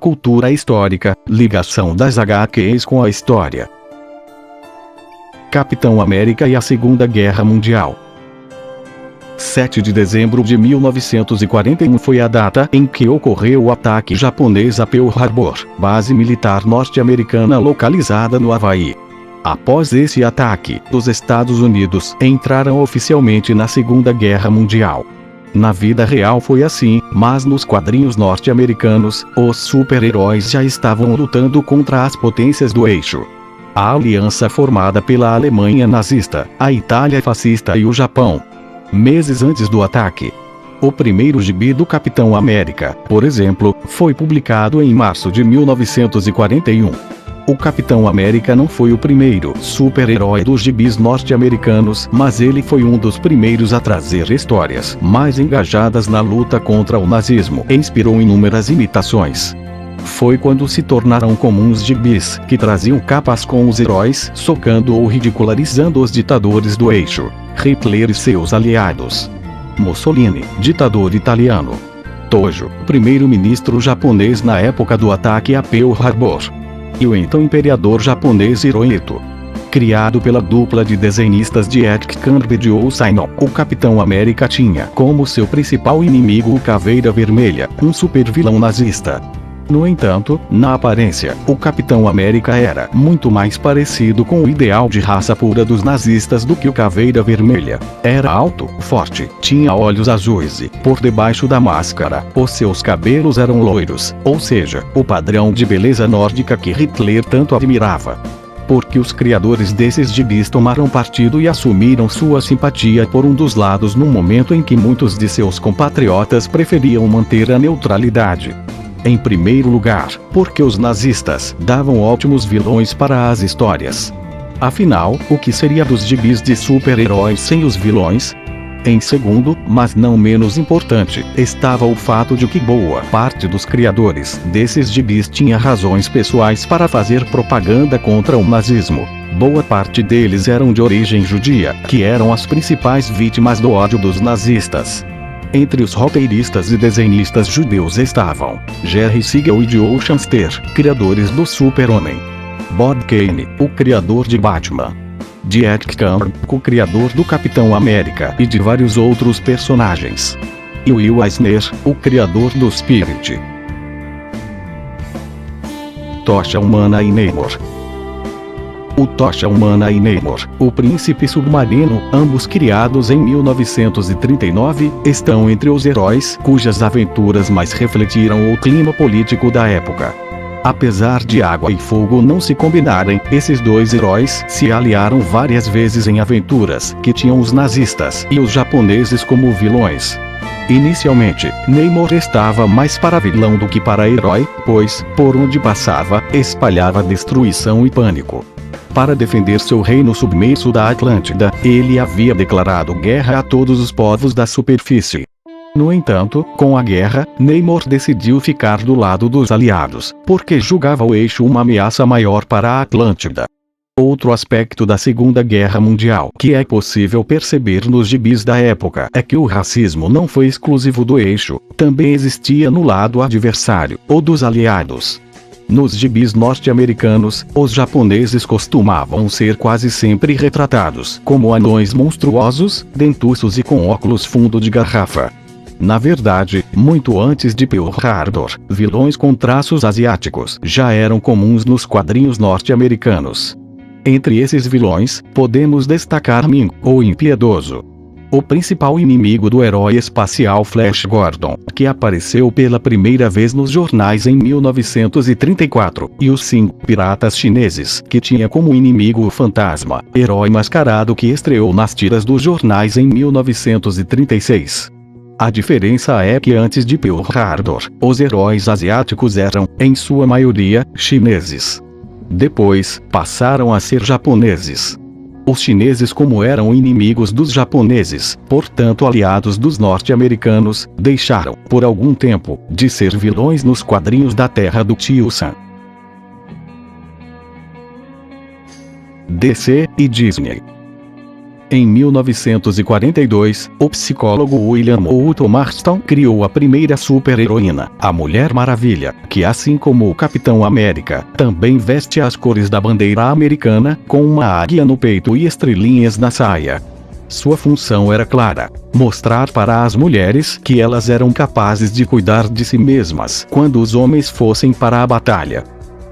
cultura histórica, ligação das HQs com a história. Capitão América e a Segunda Guerra Mundial. 7 de dezembro de 1941 foi a data em que ocorreu o ataque japonês a Pearl Harbor, base militar norte-americana localizada no Havaí. Após esse ataque, os Estados Unidos entraram oficialmente na Segunda Guerra Mundial. Na vida real foi assim, mas nos quadrinhos norte-americanos, os super-heróis já estavam lutando contra as potências do eixo. A aliança formada pela Alemanha nazista, a Itália fascista e o Japão. Meses antes do ataque. O primeiro gibi do Capitão América, por exemplo, foi publicado em março de 1941. O Capitão América não foi o primeiro super-herói dos gibis norte-americanos, mas ele foi um dos primeiros a trazer histórias mais engajadas na luta contra o nazismo e inspirou inúmeras imitações. Foi quando se tornaram comuns gibis que traziam capas com os heróis socando ou ridicularizando os ditadores do eixo. Hitler e seus aliados. Mussolini, ditador italiano. Tojo, primeiro-ministro japonês na época do ataque a Pearl Harbor. E o então imperador japonês Hirohito. Criado pela dupla de desenhistas de Jack Kirby e Joe Simon, o Capitão América tinha como seu principal inimigo o Caveira Vermelha, um super-vilão nazista. No entanto, na aparência, o Capitão América era muito mais parecido com o ideal de raça pura dos nazistas do que o Caveira Vermelha. Era alto, forte, tinha olhos azuis e, por debaixo da máscara, os seus cabelos eram loiros, ou seja, o padrão de beleza nórdica que Hitler tanto admirava. Porque os criadores desses gibis tomaram partido e assumiram sua simpatia por um dos lados no momento em que muitos de seus compatriotas preferiam manter a neutralidade. Em primeiro lugar, porque os nazistas davam ótimos vilões para as histórias. Afinal, o que seria dos gibis de super-heróis sem os vilões? Em segundo, mas não menos importante, estava o fato de que boa parte dos criadores desses gibis tinha razões pessoais para fazer propaganda contra o nazismo. Boa parte deles eram de origem judia, que eram as principais vítimas do ódio dos nazistas. Entre os roteiristas e desenhistas judeus estavam Jerry Siegel e Joe Shuster, criadores do Super-Homem. Bob Kane, o criador de Batman. Jack Kirby, o criador do Capitão América e de vários outros personagens. E Will Eisner, o criador do Spirit. Tocha Humana e Namor. O Tocha Humana e Namor, o Príncipe Submarino, ambos criados em 1939, estão entre os heróis cujas aventuras mais refletiram o clima político da época. Apesar de água e fogo não se combinarem, esses dois heróis se aliaram várias vezes em aventuras que tinham os nazistas e os japoneses como vilões. Inicialmente, Namor estava mais para vilão do que para herói, pois, por onde passava, espalhava destruição e pânico. Para defender seu reino submerso da Atlântida, ele havia declarado guerra a todos os povos da superfície. No entanto, com a guerra, Namor decidiu ficar do lado dos aliados, porque julgava o eixo uma ameaça maior para a Atlântida. Outro aspecto da Segunda Guerra Mundial que é possível perceber nos gibis da época é que o racismo não foi exclusivo do eixo, também existia no lado adversário, ou dos aliados. Nos gibis norte-americanos, os japoneses costumavam ser quase sempre retratados como anões monstruosos, dentuços e com óculos fundo de garrafa. Na verdade, muito antes de Pearl Harbor, vilões com traços asiáticos já eram comuns nos quadrinhos norte-americanos. Entre esses vilões, podemos destacar Ming, o Impiedoso. O principal inimigo do herói espacial Flash Gordon, que apareceu pela primeira vez nos jornais em 1934, e os 5 piratas chineses, que tinha como inimigo o Fantasma, herói mascarado que estreou nas tiras dos jornais em 1936. A diferença é que antes de Pearl Harbor, os heróis asiáticos eram, em sua maioria, chineses. Depois, passaram a ser japoneses. Os chineses, como eram inimigos dos japoneses, portanto aliados dos norte-americanos, deixaram, por algum tempo, de ser vilões nos quadrinhos da Terra do Tio Sam. DC e Disney. Em 1942, o psicólogo William Moulton Marston criou a primeira super-heroína, a Mulher Maravilha, que assim como o Capitão América, também veste as cores da bandeira americana, com uma águia no peito e estrelinhas na saia. Sua função era clara: mostrar para as mulheres que elas eram capazes de cuidar de si mesmas quando os homens fossem para a batalha.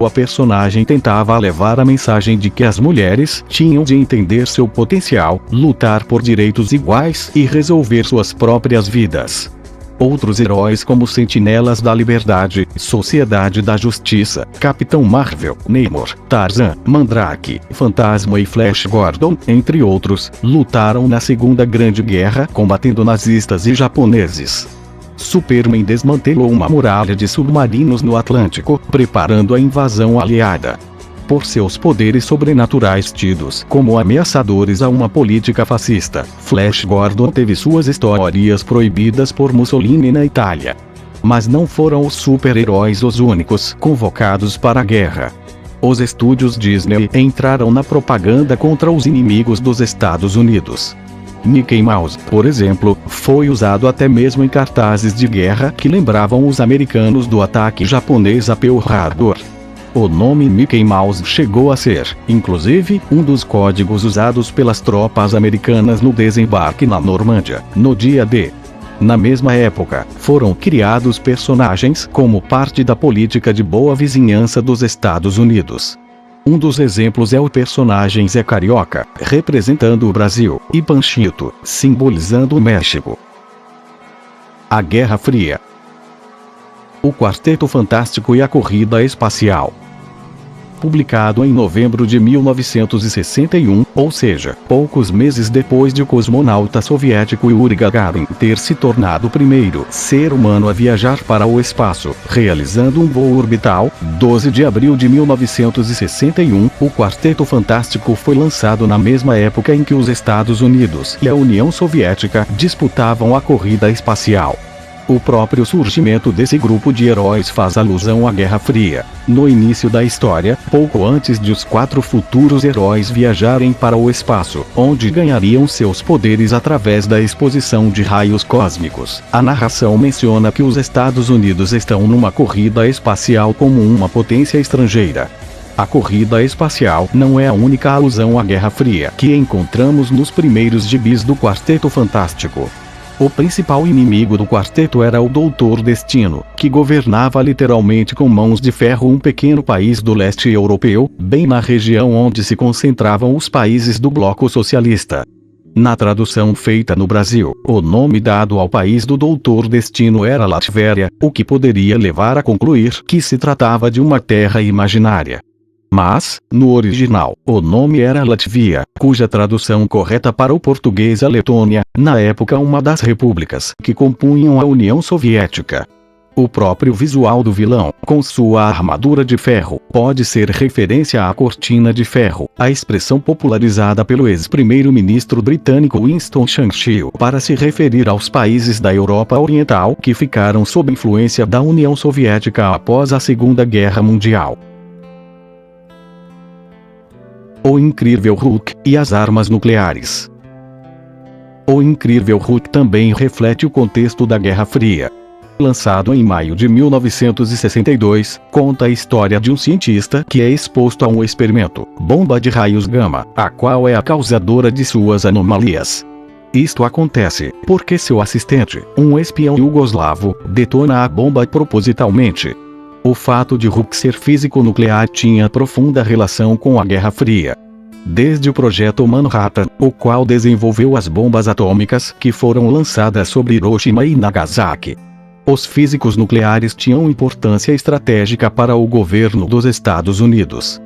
A personagem tentava levar a mensagem de que as mulheres tinham de entender seu potencial, lutar por direitos iguais e resolver suas próprias vidas. Outros heróis como Sentinelas da Liberdade, Sociedade da Justiça, Capitão Marvel, Namor, Tarzan, Mandrake, Fantasma e Flash Gordon, entre outros, lutaram na Segunda Grande Guerra combatendo nazistas e japoneses. Superman desmantelou uma muralha de submarinos no Atlântico, preparando a invasão aliada. Por seus poderes sobrenaturais tidos como ameaçadores a uma política fascista, Flash Gordon teve suas histórias proibidas por Mussolini na Itália. Mas não foram os super-heróis os únicos convocados para a guerra. Os estúdios Disney entraram na propaganda contra os inimigos dos Estados Unidos. Mickey Mouse, por exemplo, foi usado até mesmo em cartazes de guerra que lembravam os americanos do ataque japonês a Pearl Harbor. O nome Mickey Mouse chegou a ser, inclusive, um dos códigos usados pelas tropas americanas no desembarque na Normândia, no dia D. Na mesma época, foram criados personagens como parte da política de boa vizinhança dos Estados Unidos. Um dos exemplos é o personagem Zé Carioca, representando o Brasil, e Panchito, simbolizando o México. A Guerra Fria. O Quarteto Fantástico e a Corrida Espacial. Publicado em novembro de 1961, ou seja, poucos meses depois de o cosmonauta soviético Yuri Gagarin ter se tornado o primeiro ser humano a viajar para o espaço, realizando um voo orbital, 12 de abril de 1961, o Quarteto Fantástico foi lançado na mesma época em que os Estados Unidos e a União Soviética disputavam a corrida espacial. O próprio surgimento desse grupo de heróis faz alusão à Guerra Fria. No início da história, pouco antes de os 4 futuros heróis viajarem para o espaço, onde ganhariam seus poderes através da exposição de raios cósmicos, a narração menciona que os Estados Unidos estão numa corrida espacial como uma potência estrangeira. A corrida espacial não é a única alusão à Guerra Fria que encontramos nos primeiros gibis do Quarteto Fantástico. O principal inimigo do quarteto era o Doutor Destino, que governava literalmente com mãos de ferro um pequeno país do leste europeu, bem na região onde se concentravam os países do bloco socialista. Na tradução feita no Brasil, o nome dado ao país do Doutor Destino era Latvéria, o que poderia levar a concluir que se tratava de uma terra imaginária. Mas, no original, o nome era Latvia, cuja tradução correta para o português é Letônia, na época uma das repúblicas que compunham a União Soviética. O próprio visual do vilão, com sua armadura de ferro, pode ser referência à cortina de ferro, a expressão popularizada pelo ex-primeiro-ministro britânico Winston Churchill para se referir aos países da Europa Oriental que ficaram sob influência da União Soviética após a Segunda Guerra Mundial. O Incrível Hulk e as armas nucleares. O Incrível Hulk também reflete o contexto da Guerra Fria. Lançado em maio de 1962, conta a história de um cientista que é exposto a um experimento, bomba de raios gama, a qual é a causadora de suas anomalias. Isto acontece porque seu assistente, um espião iugoslavo, detona a bomba propositalmente. O fato de Hulk ser físico nuclear tinha profunda relação com a Guerra Fria. Desde o Projeto Manhattan, o qual desenvolveu as bombas atômicas que foram lançadas sobre Hiroshima e Nagasaki. Os físicos nucleares tinham importância estratégica para o governo dos Estados Unidos.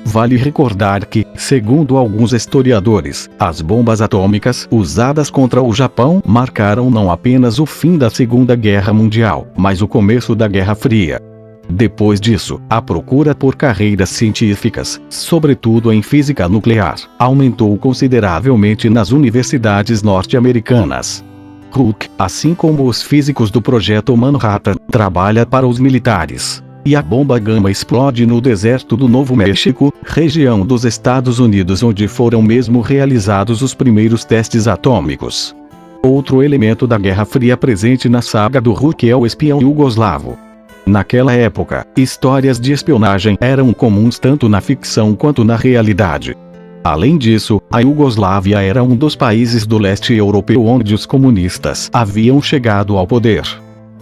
Vale recordar que, segundo alguns historiadores, as bombas atômicas usadas contra o Japão marcaram não apenas o fim da Segunda Guerra Mundial, mas o começo da Guerra Fria. Depois disso, a procura por carreiras científicas, sobretudo em física nuclear, aumentou consideravelmente nas universidades norte-americanas. Hulk, assim como os físicos do Projeto Manhattan, trabalha para os militares. E a bomba gama explode no deserto do Novo México, região dos Estados Unidos onde foram mesmo realizados os primeiros testes atômicos. Outro elemento da Guerra Fria presente na saga do Hulk é o espião iugoslavo. Naquela época, histórias de espionagem eram comuns tanto na ficção quanto na realidade. Além disso, a Iugoslávia era um dos países do leste europeu onde os comunistas haviam chegado ao poder.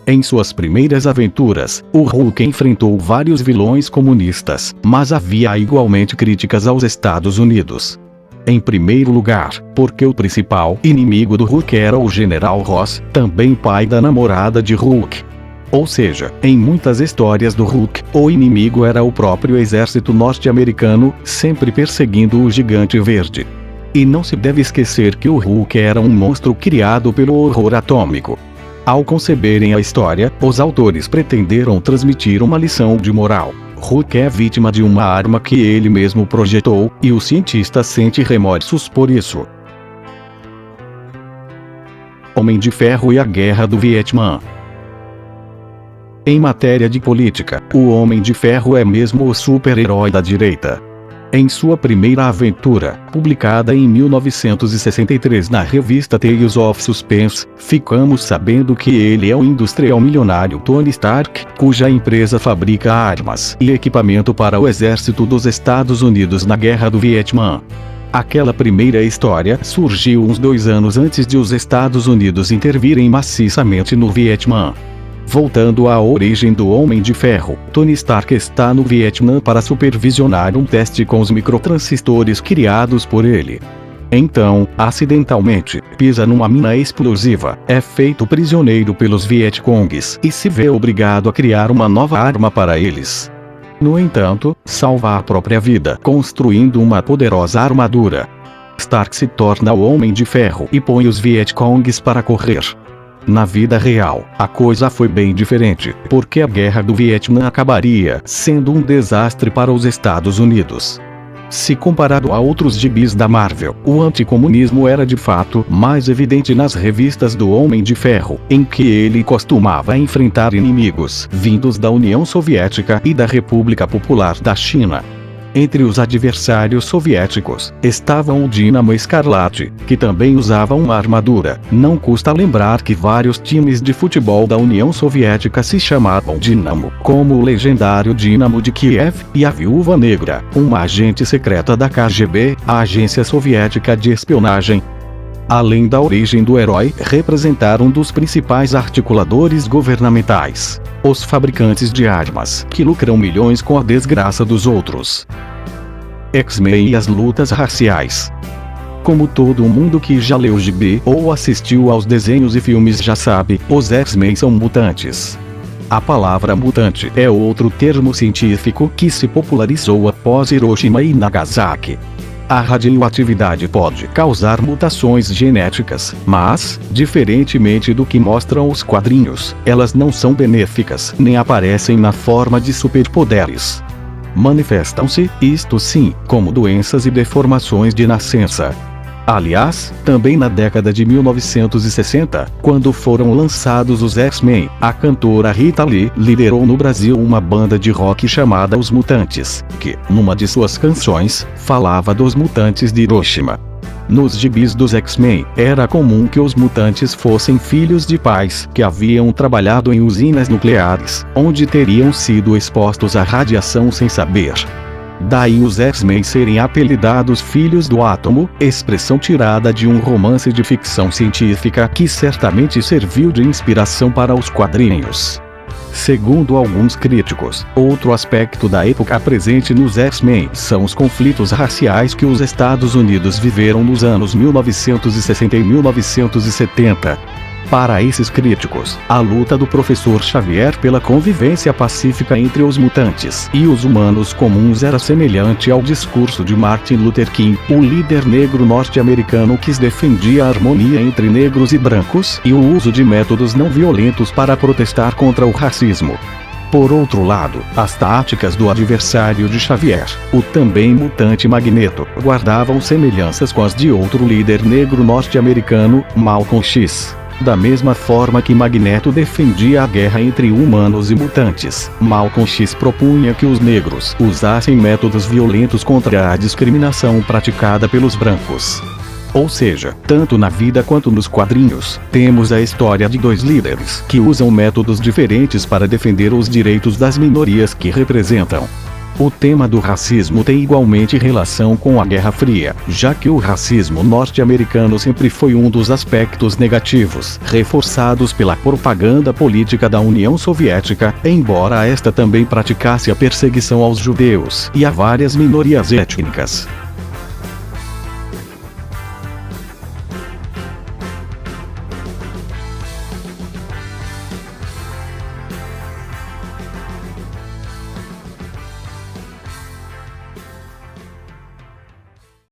Em suas primeiras aventuras, o Hulk enfrentou vários vilões comunistas, mas havia igualmente críticas aos Estados Unidos. Em primeiro lugar, porque o principal inimigo do Hulk era o General Ross, também pai da namorada de Hulk. Ou seja, em muitas histórias do Hulk, o inimigo era o próprio exército norte-americano, sempre perseguindo o Gigante Verde. E não se deve esquecer que o Hulk era um monstro criado pelo horror atômico. Ao conceberem a história, os autores pretenderam transmitir uma lição de moral. Hulk é vítima de uma arma que ele mesmo projetou, e o cientista sente remorsos por isso. Homem de Ferro e a Guerra do Vietnã. Em matéria de política, o Homem de Ferro é mesmo o super-herói da direita. Em sua primeira aventura, publicada em 1963 na revista Tales of Suspense, ficamos sabendo que ele é o industrial milionário Tony Stark, cuja empresa fabrica armas e equipamento para o exército dos Estados Unidos na Guerra do Vietnã. Aquela primeira história surgiu uns 2 anos antes de os Estados Unidos intervirem maciçamente no Vietnã. Voltando à origem do Homem de Ferro, Tony Stark está no Vietnã para supervisionar um teste com os microtransistores criados por ele. Então, acidentalmente, pisa numa mina explosiva, é feito prisioneiro pelos Vietcongues e se vê obrigado a criar uma nova arma para eles. No entanto, salva a própria vida construindo uma poderosa armadura. Stark se torna o Homem de Ferro e põe os Vietcongues para correr. Na vida real, a coisa foi bem diferente, porque a Guerra do Vietnã acabaria sendo um desastre para os Estados Unidos. Se comparado a outros gibis da Marvel, o anticomunismo era de fato mais evidente nas revistas do Homem de Ferro, em que ele costumava enfrentar inimigos vindos da União Soviética e da República Popular da China. Entre os adversários soviéticos, estavam o Dínamo Escarlate, que também usava uma armadura. Não custa lembrar que vários times de futebol da União Soviética se chamavam Dínamo, como o legendário Dínamo de Kiev, e a Viúva Negra, uma agente secreta da KGB, a agência soviética de espionagem. Além da origem do herói, representaram um dos principais articuladores governamentais. Os fabricantes de armas, que lucram milhões com a desgraça dos outros. X-Men e as lutas raciais. Como todo mundo que já leu gibi ou assistiu aos desenhos e filmes já sabe, os X-Men são mutantes. A palavra mutante é outro termo científico que se popularizou após Hiroshima e Nagasaki. A radioatividade pode causar mutações genéticas, mas, diferentemente do que mostram os quadrinhos, elas não são benéficas nem aparecem na forma de superpoderes. Manifestam-se, isto sim, como doenças e deformações de nascença. Aliás, também na década de 1960, quando foram lançados os X-Men, a cantora Rita Lee liderou no Brasil uma banda de rock chamada Os Mutantes, que, numa de suas canções, falava dos mutantes de Hiroshima. Nos gibis dos X-Men, era comum que os mutantes fossem filhos de pais que haviam trabalhado em usinas nucleares, onde teriam sido expostos à radiação sem saber. Daí os X-Men serem apelidados Filhos do Átomo, expressão tirada de um romance de ficção científica que certamente serviu de inspiração para os quadrinhos. Segundo alguns críticos, outro aspecto da época presente nos X-Men são os conflitos raciais que os Estados Unidos viveram nos anos 1960 e 1970. Para esses críticos, a luta do Professor Xavier pela convivência pacífica entre os mutantes e os humanos comuns era semelhante ao discurso de Martin Luther King, o líder negro norte-americano que defendia a harmonia entre negros e brancos e o uso de métodos não violentos para protestar contra o racismo. Por outro lado, as táticas do adversário de Xavier, o também mutante Magneto, guardavam semelhanças com as de outro líder negro norte-americano, Malcolm X. Da mesma forma que Magneto defendia a guerra entre humanos e mutantes, Malcolm X propunha que os negros usassem métodos violentos contra a discriminação praticada pelos brancos. Ou seja, tanto na vida quanto nos quadrinhos, temos a história de dois líderes que usam métodos diferentes para defender os direitos das minorias que representam. O tema do racismo tem igualmente relação com a Guerra Fria, já que o racismo norte-americano sempre foi um dos aspectos negativos, reforçados pela propaganda política da União Soviética, embora esta também praticasse a perseguição aos judeus e a várias minorias étnicas.